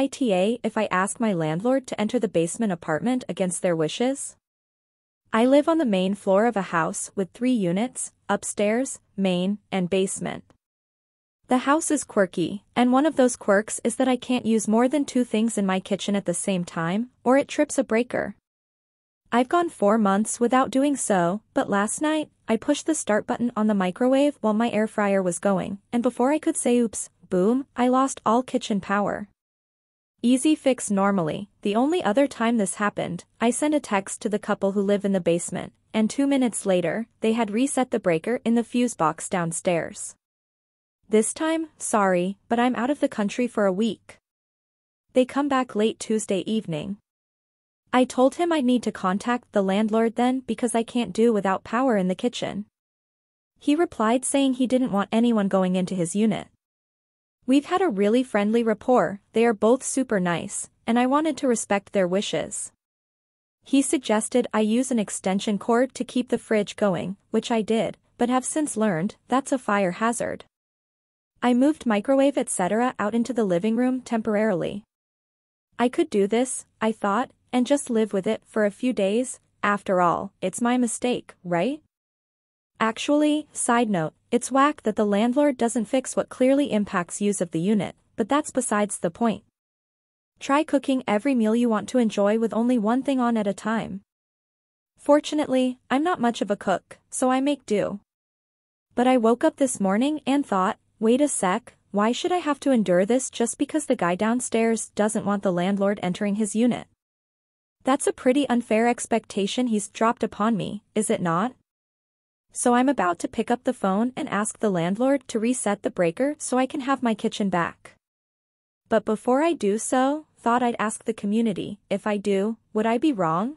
FITA if I ask my landlord to enter the basement apartment against their wishes? I live on the main floor of a house with 3 units, upstairs, main, and basement. The house is quirky, and one of those quirks is that I can't use more than 2 things in my kitchen at the same time, or it trips a breaker. I've gone 4 months without doing so, but last night, I pushed the start button on the microwave while my air fryer was going, and before I could say oops, boom, I lost all kitchen power. Easy fix normally. The only other time this happened, I sent a text to the couple who live in the basement, and 2 minutes later, they had reset the breaker in the fuse box downstairs. This time, sorry, but I'm out of the country for a week. They come back late Tuesday evening. I told him I'd need to contact the landlord then because I can't do without power in the kitchen. He replied saying he didn't want anyone going into his unit. We've had a really friendly rapport, they are both super nice, and I wanted to respect their wishes. He suggested I use an extension cord to keep the fridge going, which I did, but have since learned that's a fire hazard. I moved microwave etc. out into the living room temporarily. I could do this, I thought, and just live with it for a few days. After all, it's my mistake, right? Actually, side note, it's whack that the landlord doesn't fix what clearly impacts use of the unit, but that's besides the point. Try cooking every meal you want to enjoy with only one thing on at a time. Fortunately, I'm not much of a cook, so I make do. But I woke up this morning and thought, wait a sec, why should I have to endure this just because the guy downstairs doesn't want the landlord entering his unit? That's a pretty unfair expectation he's dropped upon me, is it not? So I'm about to pick up the phone and ask the landlord to reset the breaker so I can have my kitchen back. But before I do so, thought I'd ask the community, if I do, would I be wrong?